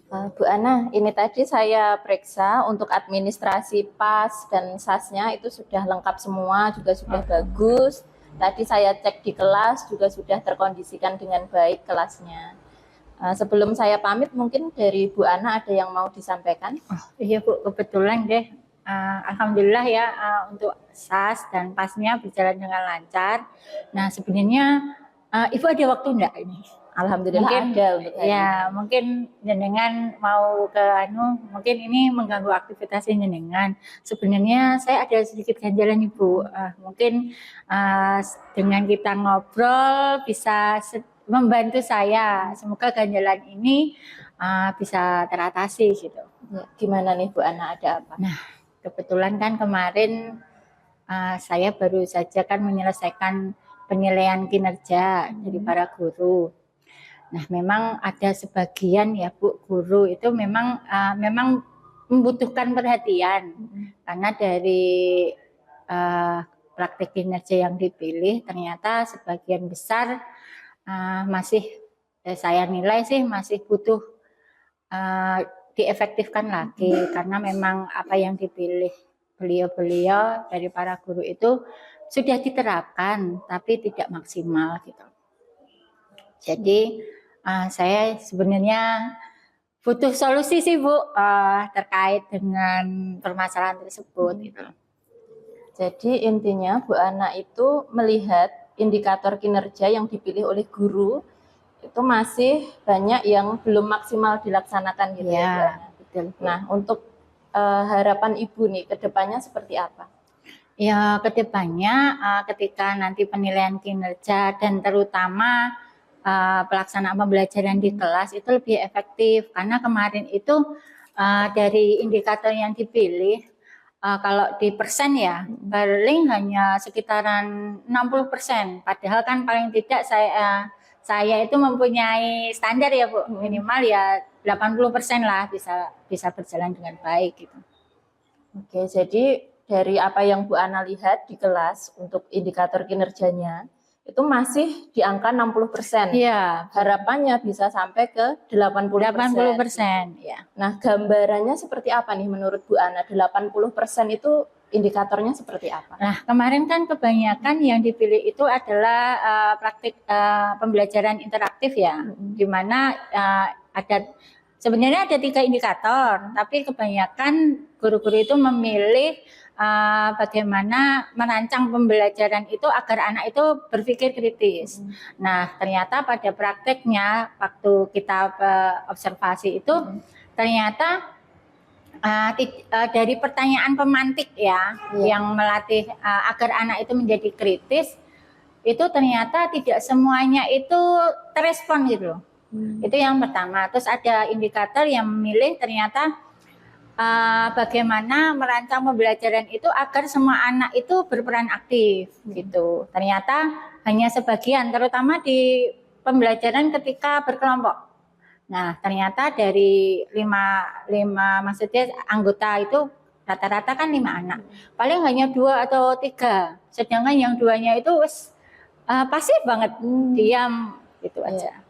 Bu Ana, ini tadi saya periksa untuk administrasi PAS dan SAS-nya itu sudah lengkap semua, juga sudah bagus. Tadi saya cek di kelas juga sudah terkondisikan dengan baik kelasnya. Sebelum saya pamit, mungkin dari Bu Ana ada yang mau disampaikan? Iya Bu, kebetulan deh. Alhamdulillah ya untuk SAS dan PAS-nya berjalan dengan lancar. Nah sebenarnya Ibu ada waktu enggak ini? Alhamdulillah Mungkin ada untuk hari ya ini. mungkin jenengan mau ke mungkin ini mengganggu aktivitas jenengan. Sebenarnya saya ada sedikit ganjalan Ibu. Mungkin dengan kita ngobrol bisa membantu saya. Semoga ganjalan ini bisa teratasi gitu. Ya, gimana nih Bu Ana, ada apa? Nah, kebetulan kan kemarin saya baru saja kan menyelesaikan penilaian kinerja dari para guru. Nah, memang ada sebagian ya Bu, guru itu memang membutuhkan perhatian karena dari praktik kinerja yang dipilih ternyata sebagian besar masih saya nilai sih masih butuh diefektifkan lagi karena memang apa yang dipilih beliau-beliau dari para guru itu sudah diterapkan tapi tidak maksimal gitu. Jadi saya sebenarnya butuh solusi sih Bu terkait dengan permasalahan tersebut gitu. Jadi intinya Bu Ana itu melihat indikator kinerja yang dipilih oleh guru itu masih banyak yang belum maksimal dilaksanakan gitu ya, Bu Ana. Betul. Nah, untuk harapan Ibu nih ke depannya seperti apa? Ya, kedepannya ketika nanti penilaian kinerja dan terutama pelaksanaan pembelajaran di kelas itu lebih efektif karena kemarin itu dari indikator yang dipilih kalau di persen ya paling hanya sekitaran 60%, padahal kan paling tidak saya itu mempunyai standar ya Bu, minimal ya 80% lah bisa berjalan dengan baik gitu. Oke, jadi dari apa yang Bu Ana lihat di kelas untuk indikator kinerjanya itu masih di angka 60%. Iya. Harapannya bisa sampai ke 80%. Ya. Nah, gambarannya seperti apa nih menurut Bu Ana? 80% itu indikatornya seperti apa? Nah, kemarin kan kebanyakan yang dipilih itu adalah praktik pembelajaran interaktif ya, di mana sebenarnya ada 3 indikator, tapi kebanyakan guru-guru itu memilih bagaimana merancang pembelajaran itu agar anak itu berpikir kritis. Nah, ternyata pada prakteknya waktu kita observasi itu ternyata dari pertanyaan pemantik ya, yang melatih agar anak itu menjadi kritis, itu ternyata tidak semuanya itu terespon gitu. Itu yang pertama. Terus ada indikator yang memilih ternyata bagaimana merancang pembelajaran itu agar semua anak itu berperan aktif gitu. Ternyata hanya sebagian, terutama di pembelajaran ketika berkelompok. Nah, ternyata dari 5 maksudnya anggota itu rata-rata kan 5 anak. Paling hanya 2 atau 3. Sedangkan yang 2-nya itu pasif banget, diam gitu aja.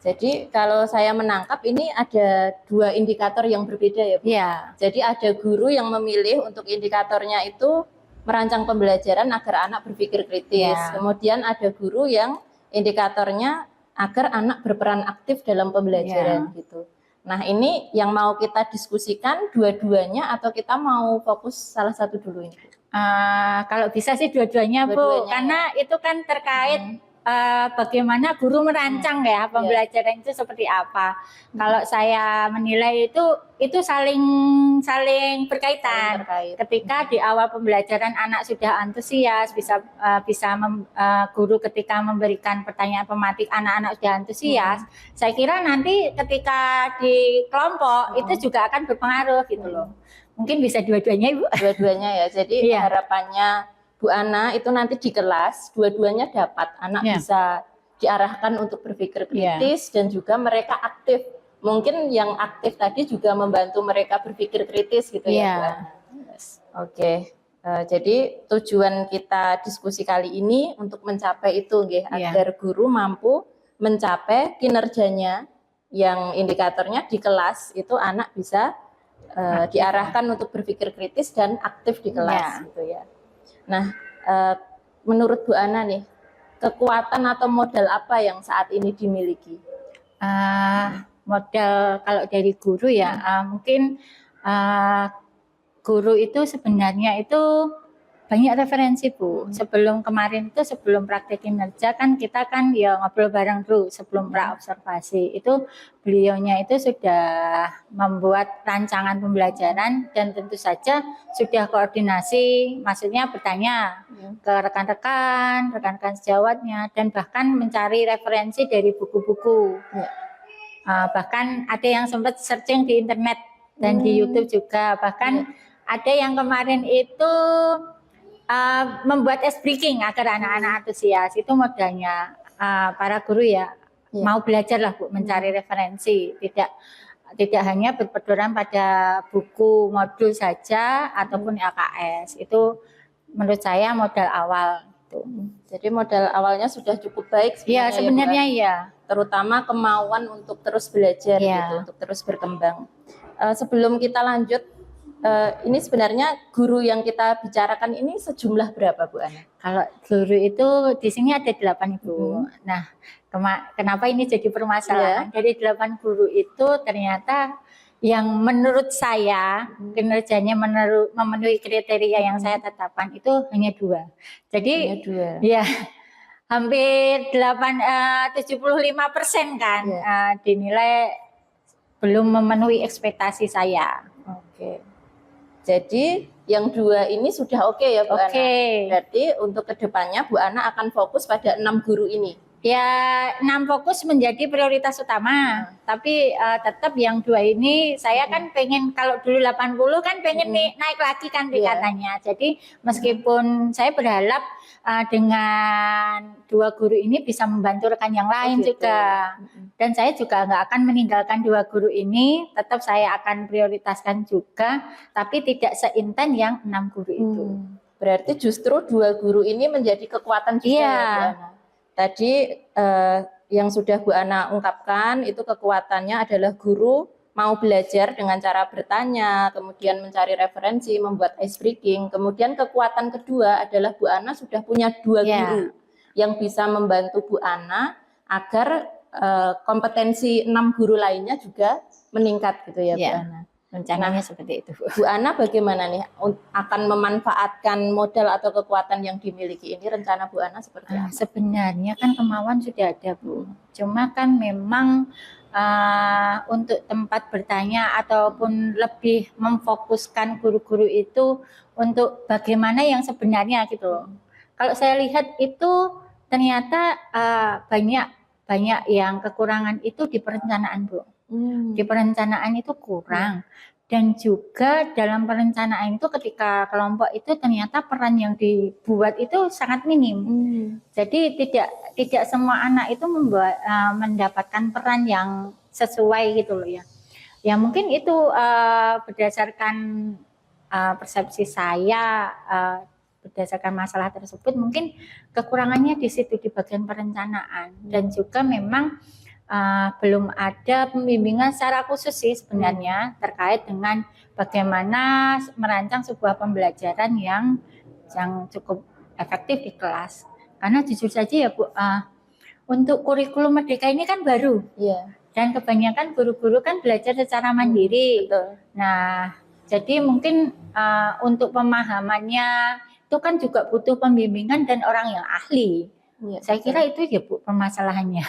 Jadi kalau saya menangkap ini ada 2 indikator yang berbeda ya Bu? Iya. Jadi ada guru yang memilih untuk indikatornya itu merancang pembelajaran agar anak berpikir kritis. Ya. Kemudian ada guru yang indikatornya agar anak berperan aktif dalam pembelajaran gitu. Nah, ini yang mau kita diskusikan dua-duanya atau kita mau fokus salah satu dulu ini? Kalau bisa sih dua-duanya Bu, karena itu kan terkait bagaimana guru merancang ya pembelajaran itu seperti apa. Kalau saya menilai itu saling berkaitan. Ketika di awal pembelajaran anak sudah antusias, guru ketika memberikan pertanyaan pemantik anak-anak sudah antusias, saya kira nanti ketika di kelompok itu juga akan berpengaruh gitu loh. Mungkin bisa dua-duanya Ibu. Dua-duanya ya. Jadi harapannya Bu Ana itu nanti di kelas dua-duanya dapat, anak bisa diarahkan untuk berpikir kritis dan juga mereka aktif. Mungkin yang aktif tadi juga membantu mereka berpikir kritis gitu ya Bu Ana. Oke. Jadi tujuan kita diskusi kali ini untuk mencapai itu agar guru mampu mencapai kinerjanya yang indikatornya di kelas itu anak bisa diarahkan untuk berpikir kritis dan aktif di kelas gitu ya. Nah, menurut Bu Ana nih, kekuatan atau modal apa yang saat ini dimiliki? Modal kalau dari guru ya, mungkin guru itu sebenarnya itu banyak referensi Bu. Sebelum kemarin itu sebelum praktek kinerja kan kita kan ya ngobrol bareng dulu sebelum pra-observasi. Itu beliaunya itu sudah membuat rancangan pembelajaran dan tentu saja sudah koordinasi, maksudnya bertanya ke rekan-rekan sejawatnya dan bahkan mencari referensi dari buku-buku. Bahkan ada yang sempat searching di internet dan di YouTube juga. Bahkan ada yang kemarin itu membuat ice breaking agar anak-anak antusias. Itu modalnya para guru ya, mau belajar lah Bu, mencari referensi, tidak hanya berpedoman pada buku modul saja ataupun LKS. Itu menurut saya modal awal. Jadi modal awalnya sudah cukup baik sebenarnya. Ya sebenarnya ya. Terutama kemauan untuk terus belajar gitu, untuk terus berkembang. Sebelum kita lanjut, ini sebenarnya guru yang kita bicarakan ini sejumlah berapa Bu Ana? Kalau guru itu di sini ada 8 Ibu. Nah, kenapa ini jadi permasalahan? Dari 8 guru itu ternyata yang menurut saya kinerjanya memenuhi kriteria yang saya tetapkan itu hanya 2. Jadi ya hampir 75% kan dinilai belum memenuhi ekspektasi saya. Oke. Jadi yang 2 ini sudah oke ya Bu Ana? Berarti untuk kedepannya Bu Ana akan fokus pada 6 guru ini? Ya 6 fokus menjadi prioritas utama, tapi tetap yang 2 ini saya kan pengen, kalau dulu 80 kan pengen naik lagi kan tingkatannya. Jadi meskipun saya berharap dengan 2 guru ini bisa membantu rekan yang lain juga. Dan saya juga nggak akan meninggalkan 2 guru ini, tetap saya akan prioritaskan juga, tapi tidak seinten yang 6 guru itu. Berarti justru 2 guru ini menjadi kekuatan juga ya Bu Ana? Tadi yang sudah Bu Ana ungkapkan itu kekuatannya adalah guru mau belajar dengan cara bertanya, kemudian mencari referensi, membuat ice breaking. Kemudian kekuatan kedua adalah Bu Ana sudah punya 2 guru yang bisa membantu Bu Ana agar kompetensi 6 guru lainnya juga meningkat gitu ya Bu Ana. Rencananya seperti itu. Bu Ana bagaimana nih akan memanfaatkan modal atau kekuatan yang dimiliki ini? Rencana Bu Ana seperti apa? Sebenarnya kan kemauan sudah ada Bu. Cuma kan memang untuk tempat bertanya ataupun lebih memfokuskan guru-guru itu untuk bagaimana yang sebenarnya gitu loh. Kalau saya lihat itu ternyata banyak yang kekurangan itu di perencanaan Bu. Di perencanaan itu kurang. Dan juga dalam perencanaan itu ketika kelompok itu ternyata peran yang dibuat itu sangat minim. Jadi tidak semua anak itu mendapatkan peran yang sesuai gitu loh ya. Ya mungkin itu berdasarkan persepsi saya, berdasarkan masalah tersebut mungkin kekurangannya di situ di bagian perencanaan. Dan juga memang belum ada pembimbingan secara khusus sih sebenarnya terkait dengan bagaimana merancang sebuah pembelajaran yang cukup efektif di kelas. Karena jujur saja ya Bu, untuk kurikulum Merdeka ini kan baru, dan kebanyakan guru-guru kan belajar secara mandiri. Nah, jadi mungkin untuk pemahamannya itu kan juga butuh pembimbingan dan orang yang ahli. Saya kira itu ya Bu permasalahannya.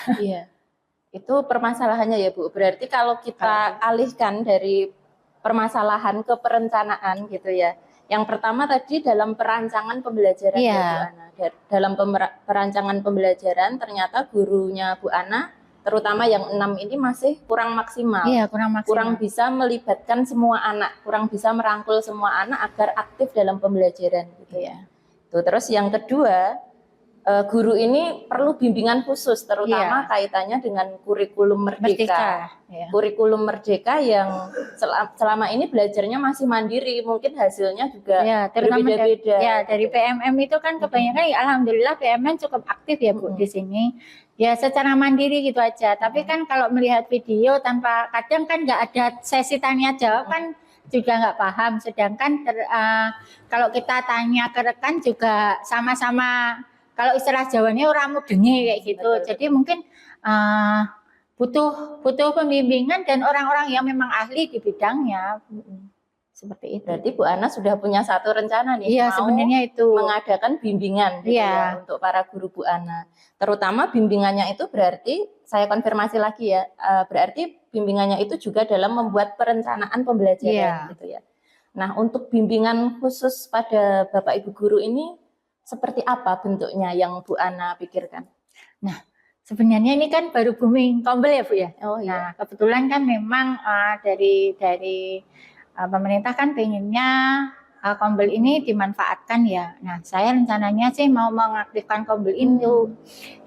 Itu permasalahannya ya Bu. Berarti kalau kita alihkan dari permasalahan ke perencanaan gitu ya. Yang pertama tadi dalam perancangan pembelajaran ya Bu Ana. Dalam perancangan pembelajaran ternyata gurunya Bu Ana, terutama yang 6 ini masih kurang maksimal. Kurang bisa melibatkan semua anak, kurang bisa merangkul semua anak agar aktif dalam pembelajaran gitu ya. Terus yang kedua, guru ini perlu bimbingan khusus, terutama kaitannya dengan kurikulum Merdeka. Kurikulum Merdeka yang selama ini belajarnya masih mandiri, mungkin hasilnya juga berbeda-beda. Dari PMM itu kan kebanyakan, alhamdulillah PMM cukup aktif ya Bu di sini. Ya secara mandiri gitu aja. Tapi kan kalau melihat video tanpa, kadang kan nggak ada sesi tanya jawab kan juga nggak paham. Sedangkan kalau kita tanya ke rekan juga sama-sama, kalau istilah Jawanya orang mudenge kayak gitu. Betul. Jadi mungkin butuh pembimbingan dan orang-orang yang memang ahli di bidangnya. Seperti itu. Berarti Bu Ana sudah punya satu rencana nih, Iya, sebenarnya itu mengadakan bimbingan gitu ya untuk para guru Bu Ana. Terutama bimbingannya itu berarti, saya konfirmasi lagi ya, berarti bimbingannya itu juga dalam membuat perencanaan pembelajaran gitu ya. Nah, untuk bimbingan khusus pada Bapak Ibu guru ini seperti apa bentuknya yang Bu Ana pikirkan? Nah, sebenarnya ini kan baru booming Kombel ya Bu ya. Oh iya. Nah, kebetulan kan memang dari pemerintah kan pengennya Kombel ini dimanfaatkan ya. Nah, saya rencananya sih mau mengaktifkan Kombel itu.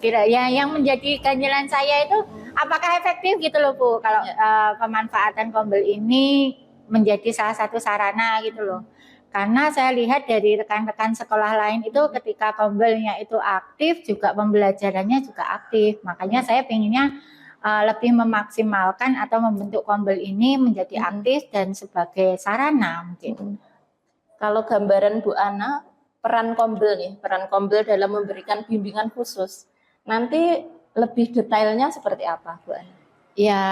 Kira ya yang menjadi ganjalan saya itu apakah efektif gitu loh Bu. Kalau pemanfaatan Kombel ini menjadi salah satu sarana gitu loh. Karena saya lihat dari rekan-rekan sekolah lain itu ketika Kombelnya itu aktif juga pembelajarannya juga aktif. Makanya saya pengennya lebih memaksimalkan atau membentuk Kombel ini menjadi aktif dan sebagai sarana mungkin. Kalau gambaran Bu Ana, peran Kombel nih, peran Kombel dalam memberikan bimbingan khusus, nanti lebih detailnya seperti apa Bu Ana? Ya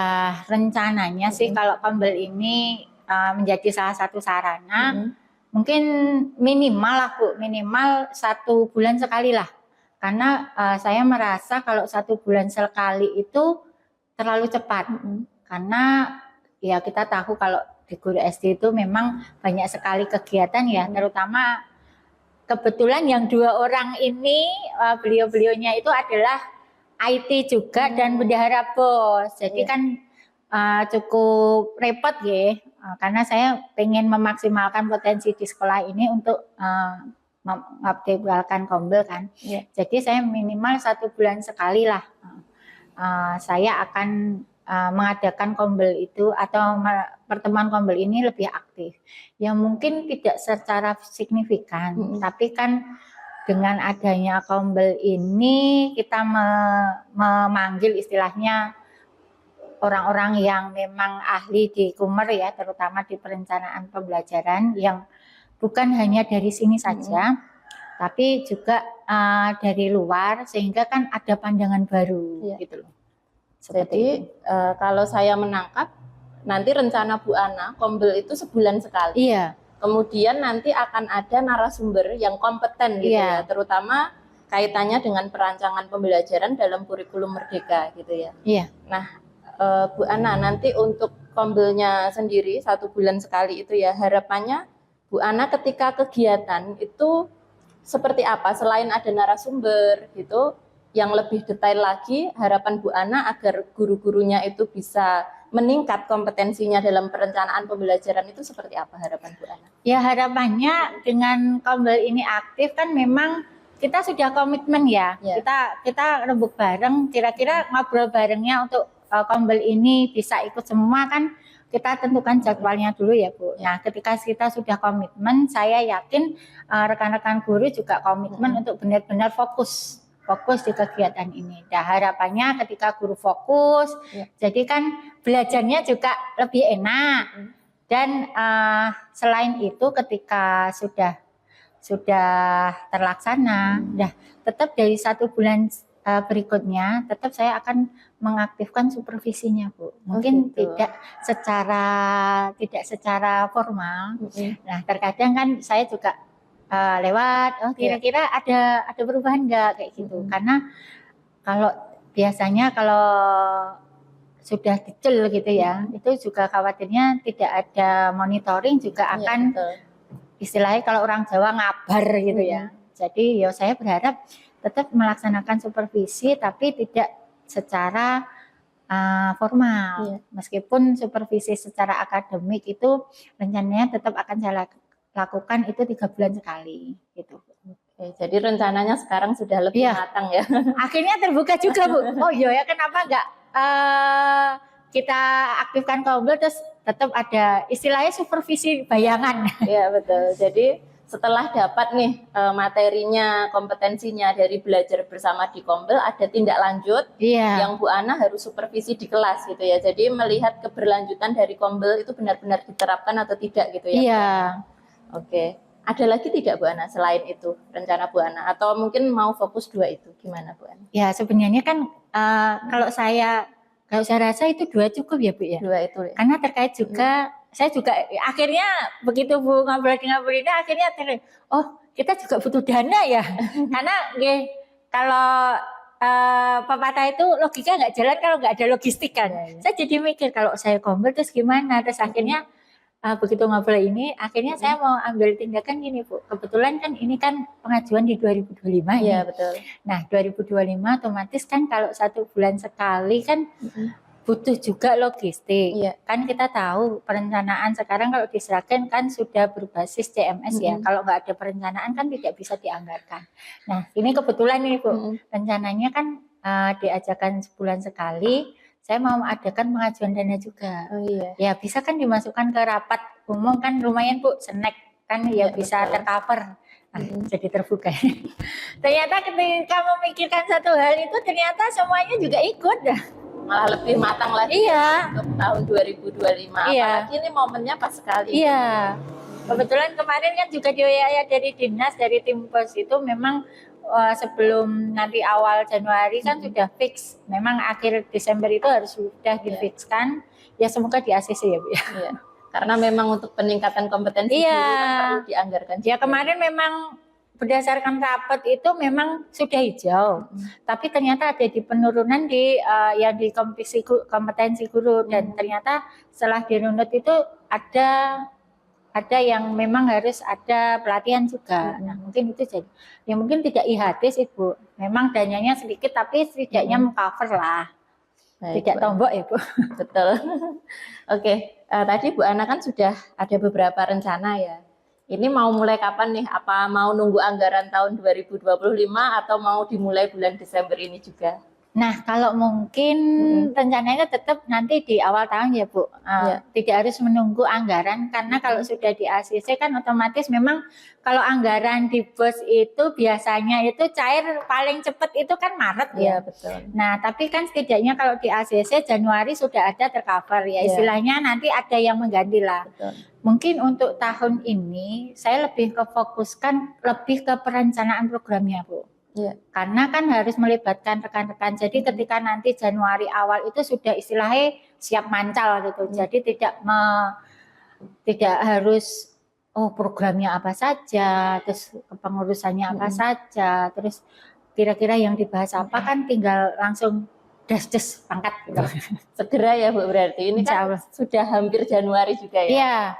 rencananya sih kalau Kombel ini menjadi salah satu sarana, mungkin minimal lah Bu, minimal 1 bulan sekali lah. Karena saya merasa kalau 1 bulan sekali itu terlalu cepat. Karena ya kita tahu kalau di guru SD itu memang banyak sekali kegiatan ya, terutama kebetulan yang 2 orang ini beliau-beliaunya itu adalah IT juga dan bendahara BOS. Jadi kan cukup repot ya, karena saya pengen memaksimalkan potensi di sekolah ini untuk mengoptimalkan Kombel kan. Jadi saya minimal 1 bulan sekali lah. Saya akan mengadakan Kombel itu atau pertemuan Kombel ini lebih aktif. Ya mungkin tidak secara signifikan, tapi kan dengan adanya Kombel ini kita memanggil istilahnya orang-orang yang memang ahli di Kumer ya, terutama di perencanaan pembelajaran yang bukan hanya dari sini saja, tapi juga dari luar, sehingga kan ada pandangan baru gitu loh. Jadi kalau saya menangkap, nanti rencana Bu Ana Kombel itu sebulan sekali. Iya. Kemudian nanti akan ada narasumber yang kompeten gitu ya, terutama kaitannya dengan perancangan pembelajaran dalam kurikulum Merdeka gitu ya. Iya. Nah, Bu Ana, nanti untuk Kombelnya sendiri 1 bulan sekali itu ya, harapannya Bu Ana ketika kegiatan itu seperti apa? Selain ada narasumber gitu, yang lebih detail lagi, harapan Bu Ana agar guru-gurunya itu bisa meningkat kompetensinya dalam perencanaan pembelajaran itu seperti apa harapan Bu Ana? Ya harapannya dengan Kombel ini aktif kan memang kita sudah komitmen ya. Kita rembuk bareng, kira-kira ngobrol barengnya untuk Kombel ini bisa ikut semua kan kita tentukan jadwalnya dulu ya Bu. Nah ketika kita sudah komitmen, saya yakin rekan-rekan guru juga komitmen untuk benar-benar fokus di kegiatan ini. Nah harapannya ketika guru fokus, jadi kan belajarnya juga lebih enak. Dan selain itu ketika sudah terlaksana, tetap dari 1 bulan berikutnya tetap saya akan mengaktifkan supervisinya Bu. Mungkin tidak secara formal. Nah terkadang kan saya juga lewat, kira-kira ada perubahan enggak kayak gitu. Karena kalau biasanya kalau sudah dicel gitu ya, itu juga khawatirnya tidak ada monitoring juga akan istilahnya kalau orang Jawa ngabar gitu ya. Jadi ya saya berharap tetap melaksanakan supervisi tapi tidak secara formal. Meskipun supervisi secara akademik itu rencananya tetap akan saya lakukan itu 3 bulan sekali gitu. Oke, jadi rencananya sekarang sudah lebih matang ya. Akhirnya terbuka juga Bu. Oh iya ya, kenapa enggak kita aktifkan Kombel terus tetap ada istilahnya supervisi bayangan. Iya betul. Jadi setelah dapat nih materinya, kompetensinya dari belajar bersama di Kombel, ada tindak lanjut yang Bu Ana harus supervisi di kelas gitu ya. Jadi melihat keberlanjutan dari Kombel itu benar-benar diterapkan atau tidak gitu ya. Iya. Oke. Ada lagi tidak Bu Ana selain itu rencana Bu Ana? Atau mungkin mau fokus 2 itu? Gimana Bu Ana? Ya sebenarnya kan kalau saya rasa itu 2 cukup ya Bu ya. 2 itu ya. Karena terkait juga saya juga akhirnya begitu Bu ngobrol ini akhirnya oh kita juga butuh dana ya. Karena kalau pepatah itu logika nggak jalan kalau nggak ada logistik kan. Saya jadi mikir kalau saya Kombel terus gimana, terus akhirnya begitu ngobrol ini akhirnya saya mau ambil tindakan gini Bu. Kebetulan kan ini kan pengajuan di 2025 ya. Betul. Nah 2025 otomatis kan kalau 1 bulan sekali kan butuh juga logistik. Kan kita tahu perencanaan sekarang kalau diserahkan kan sudah berbasis CMS ya. Kalau nggak ada perencanaan kan tidak bisa dianggarkan. Nah ini kebetulan ini Bu, rencananya kan diajarkan sebulan sekali. Saya mau adakan pengajuan dana juga. Ya bisa kan dimasukkan ke rapat umum kan lumayan Bu, snack kan ya bisa tercover. Jadi terbuka. Ternyata ketika memikirkan satu hal itu ternyata semuanya juga ikut dah. Malah lebih matang lagi untuk tahun 2025. Apalagi ini momennya pas sekali. Iya. Kebetulan kemarin kan juga dari dinas, dari tim pos itu memang sebelum nanti awal Januari kan sudah fix. Memang akhir Desember itu harus sudah difixkan. Ya semoga di ACC ya Bu ya. Karena memang untuk peningkatan kompetensi guru kan perlu dianggarkan. Ya kemarin memang berdasarkan rapat itu memang sudah hijau, tapi ternyata ada di penurunan di yang di kompetensi guru dan ternyata setelah dirunut itu ada yang memang harus ada pelatihan juga. Nah mungkin itu jadi, ya mungkin tidak IHT sih Bu, memang dananya sedikit tapi setidaknya mengcover lah. Baik, tidak tombok ya Bu. Betul. Oke, tadi Bu Ana kan sudah ada beberapa rencana ya. Ini mau mulai kapan nih? Apa mau nunggu anggaran tahun 2025 atau mau dimulai bulan Desember ini juga? Nah, kalau mungkin rencananya tetap nanti di awal tahun ya Bu. Tidak harus menunggu anggaran karena kalau sudah di ACC kan otomatis memang kalau anggaran di BOS itu biasanya itu cair paling cepat itu kan Maret ya. Betul. Nah, tapi kan setidaknya kalau di ACC Januari sudah ada tercover ya. Istilahnya nanti ada yang mengganti lah. Betul. Mungkin untuk tahun ini saya lebih kefokuskan lebih ke perencanaan programnya Bu. Karena kan harus melibatkan rekan-rekan. Jadi ketika nanti Januari awal itu sudah istilahnya siap mancal gitu. Jadi tidak harus programnya apa saja, terus kepengurusannya apa saja, terus kira-kira yang dibahas apa kan tinggal langsung das pangkat gitu. Segera ya Bu berarti. Ini kan sudah hampir Januari juga ya.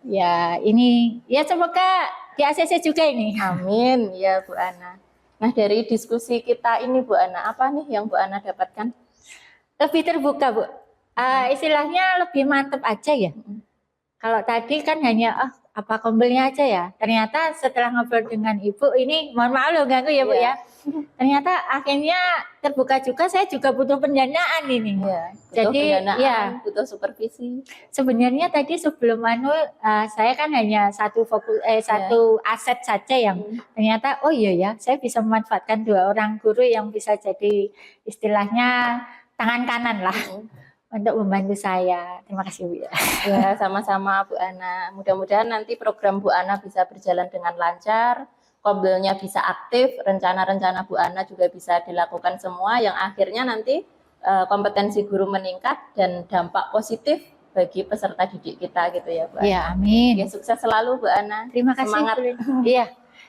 Ya ini ya semoga di ACC juga ini. Amin ya Bu Ana. Nah dari diskusi kita ini Bu Ana, apa nih yang Bu Ana dapatkan? Lebih terbuka Bu, istilahnya lebih mantep aja ya. Kalau tadi kan hanya apa Kombelnya aja ya. Ternyata setelah ngobrol dengan Ibu ini, mohon maaf loh ganggu ya Bu ya. Ternyata akhirnya terbuka juga, saya juga butuh pendanaan ini. Jadi pendanaan, butuh supervisi. Sebenarnya tadi sebelum saya kan hanya satu aset saja yang ternyata saya bisa memanfaatkan 2 orang guru yang bisa jadi istilahnya tangan kanan lah. Untuk membantu saya. Terima kasih Bu ya. Ya sama-sama Bu Ana. Mudah-mudahan nanti program Bu Ana bisa berjalan dengan lancar, Kombelnya bisa aktif, rencana-rencana Bu Ana juga bisa dilakukan semua yang akhirnya nanti kompetensi guru meningkat dan dampak positif bagi peserta didik kita gitu ya Bu Ana. Ya amin. Ya, sukses selalu Bu Ana. Terima kasih. Semangat. Iya.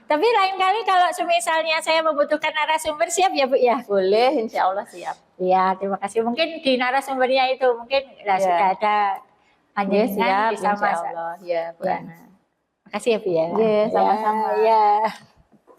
Tapi lain kali kalau misalnya saya membutuhkan narasumber siap ya Bu ya? Boleh, insya Allah siap. Iya, terima kasih. Mungkin di narasumbernya itu mungkin sudah ada siap, insya Allah. Ya Bu Ana. Terima kasih ya Bu ya. Sama-sama. Ya.